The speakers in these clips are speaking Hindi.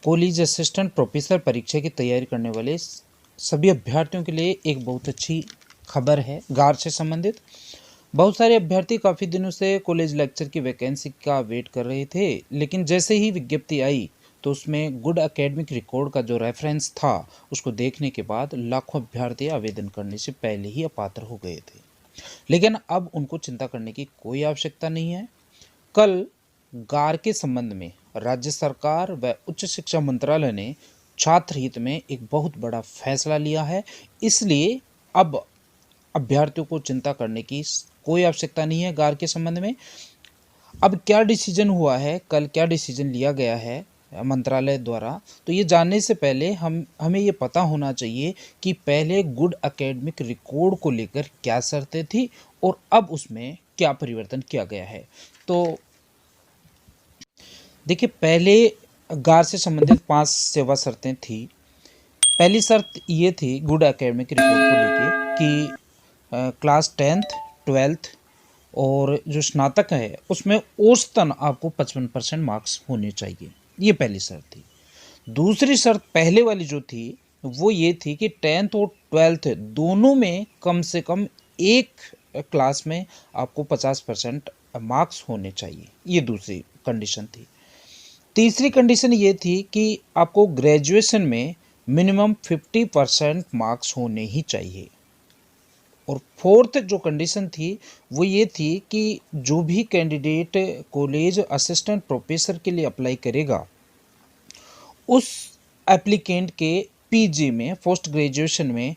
कॉलेज असिस्टेंट प्रोफेसर परीक्षा की तैयारी करने वाले सभी अभ्यर्थियों के लिए एक बहुत अच्छी खबर है गार से संबंधित। बहुत सारे अभ्यर्थी काफ़ी दिनों से कॉलेज लेक्चर की वैकेंसी का वेट कर रहे थे, लेकिन जैसे ही विज्ञप्ति आई तो उसमें गुड एकेडमिक रिकॉर्ड का जो रेफरेंस था उसको देखने के बाद लाखों अभ्यर्थी आवेदन करने से पहले ही अपात्र हो गए थे। लेकिन अब उनको चिंता करने की कोई आवश्यकता नहीं है। कल गार के संबंध में राज्य सरकार व उच्च शिक्षा मंत्रालय ने छात्र हित में एक बहुत बड़ा फैसला लिया है। इसलिए अब अभ्यर्थियों को चिंता करने की कोई आवश्यकता नहीं है गार के संबंध में। अब क्या डिसीजन हुआ है, कल क्या डिसीजन लिया गया है मंत्रालय द्वारा, तो ये जानने से पहले हमें ये पता होना चाहिए कि पहले गुड एकेडमिक रिकॉर्ड को लेकर क्या शर्तें थी और अब उसमें क्या परिवर्तन किया गया है। तो देखिए, पहले गार से संबंधित 5 सेवा शर्तें थी। पहली शर्त ये थी गुड एकेडमिक रिपोर्ट को लेके कि क्लास 10th 12th और जो स्नातक है उसमें औसतन आपको 55% मार्क्स होने चाहिए। ये पहली शर्त थी। दूसरी शर्त पहले वाली जो थी वो ये थी कि 10th और 12th दोनों में कम से कम एक क्लास में आपको 50% मार्क्स होने चाहिए। ये दूसरी कंडीशन थी। तीसरी कंडीशन ये थी कि आपको ग्रेजुएशन में मिनिमम 50% मार्क्स होने ही चाहिए। और फोर्थ जो कंडीशन थी वो ये थी कि जो भी कैंडिडेट कॉलेज असिस्टेंट प्रोफेसर के लिए अप्लाई करेगा उस एप्लीकेंट के पीजी में पोस्ट ग्रेजुएशन में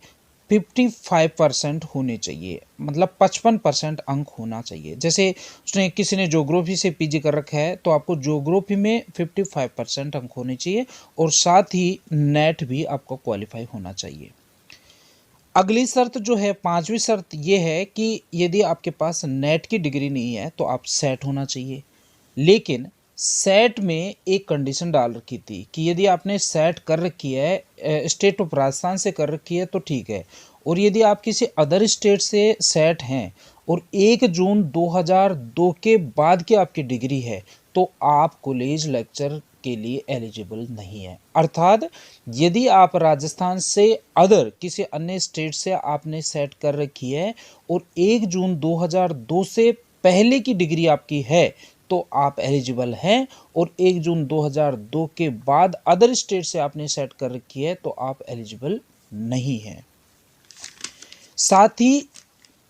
55% होने चाहिए, मतलब 55% अंक होना चाहिए। जैसे उसने किसी ने ज्योग्राफी से पीजी कर रखा है तो आपको ज्योग्राफी में 55% अंक होने चाहिए और साथ ही नेट भी आपको क्वालिफाई होना चाहिए। अगली शर्त जो है, पांचवी शर्त ये है कि यदि आपके पास नेट की डिग्री नहीं है तो आप सेट होना चाहिए। लेकिन सेट में एक कंडीशन डाल रखी थी कि यदि आपने सेट कर रखी है स्टेट ऑफ राजस्थान से कर रखी है तो ठीक है, और यदि आप किसी अदर स्टेट से सेट हैं और 1 जून 2002 के बाद की आपकी डिग्री है तो आप कॉलेज लेक्चर के लिए एलिजिबल नहीं है। अर्थात यदि आप राजस्थान से अदर किसी अन्य स्टेट से आपने सेट कर रखी है और 1 जून 2002 से पहले की डिग्री आपकी है तो आप एलिजिबल हैं, और 1 जून 2002 के बाद अदर स्टेट से आपने सेट कर रखी है तो आप एलिजिबल नहीं हैं। साथ ही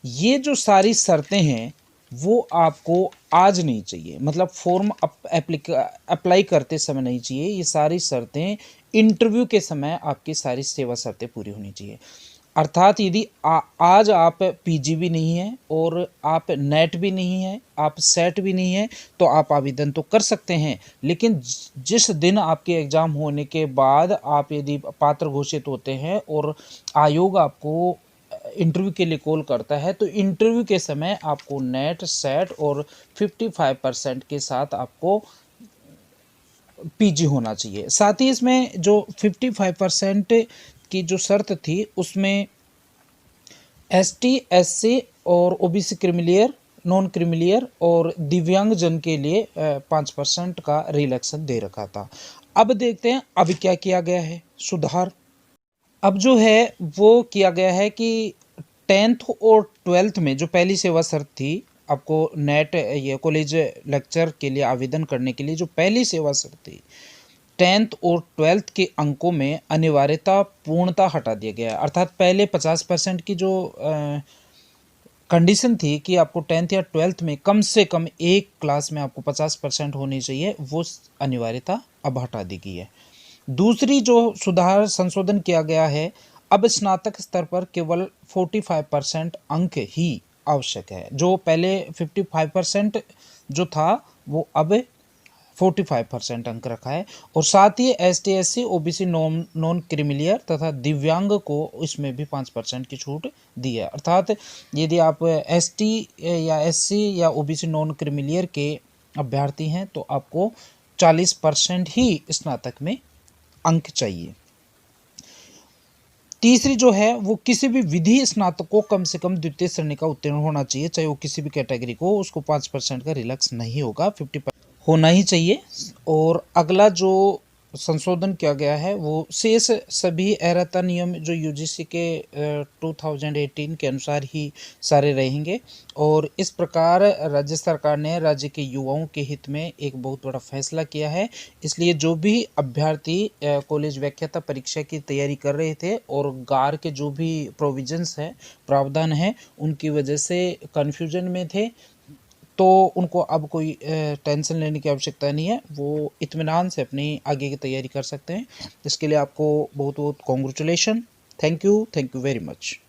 ये जो सारी शर्तें हैं वो आपको आज नहीं चाहिए, मतलब फॉर्म अप्लाई करते समय नहीं चाहिए। ये सारी शर्तें इंटरव्यू के समय आपकी सारी सेवा शर्तें पूरी होनी चाहिए। अर्थात यदि आज आप पीजी भी नहीं हैं और आप नेट भी नहीं हैं, आप सेट भी नहीं हैं, तो आप आवेदन तो कर सकते हैं। लेकिन जिस दिन आपके एग्ज़ाम होने के बाद आप यदि पात्र घोषित होते हैं और आयोग आपको इंटरव्यू के लिए कॉल करता है तो इंटरव्यू के समय आपको नेट सेट और 55% के साथ आपको पीजी होना चाहिए। साथ ही इसमें जो 55% की जो शर्त थी उसमें एसटी एससी और ओबीसी क्रिमिलियर नॉन क्रिमिलियर और दिव्यांग जन के लिए 5% का रिलैक्सेशन दे रखा था। अब देखते हैं अब क्या किया गया है सुधार। अब जो है वो किया गया है कि 10th और 12th में जो पहली सेवा शर्त थी आपको नेट ये कॉलेज लेक्चर के लिए आवेदन करने के लिए जो पहली सेवा शर्त थी 10th और 12th के अंकों में अनिवार्यता पूर्णता हटा दिया गया है। अर्थात पहले 50% की जो कंडीशन थी कि आपको 10th या 12th में कम से कम एक क्लास में आपको 50% होनी चाहिए, वो अनिवार्यता अब हटा दी गई है। दूसरी जो सुधार संशोधन किया गया है, अब स्नातक स्तर पर केवल 45% अंक ही आवश्यक है। जो पहले 55% जो था वो अब 45% अंक रखा है, और साथ ही ST SC OBC non creamy layer तथा दिव्यांग को इसमें भी 5% की छूट दी है। अर्थात यदि आप एसटी या एससी या ओबीसी नॉन क्रिमिलियर के अभ्यर्थी हैं तो आपको 40% ही स्नातक में अंक चाहिए। तीसरी जो है वो किसी भी विधि स्नातक को कम से कम द्वितीय श्रेणी का उत्तीर्ण होना चाहिए, चाहे वो किसी भी कैटेगरी को, उसको 5% का रिलैक्स नहीं होगा, 50% होना ही चाहिए। और अगला जो संशोधन किया गया है वो शेष सभी अर्हता नियम जो यूजीसी के 2018 के अनुसार ही सारे रहेंगे। और इस प्रकार राज्य सरकार ने राज्य के युवाओं के हित में एक बहुत बड़ा फैसला किया है। इसलिए जो भी अभ्यर्थी कॉलेज व्याख्याता परीक्षा की तैयारी कर रहे थे और गार के जो भी प्रोविजंस है, प्रावधान है, उनकी वजह से कन्फ्यूजन में थे, तो उनको अब कोई टेंशन लेने की आवश्यकता नहीं है। वो इत्मीनान से अपनी आगे की तैयारी कर सकते हैं। इसके लिए आपको बहुत बहुत congratulation. Thank you very much.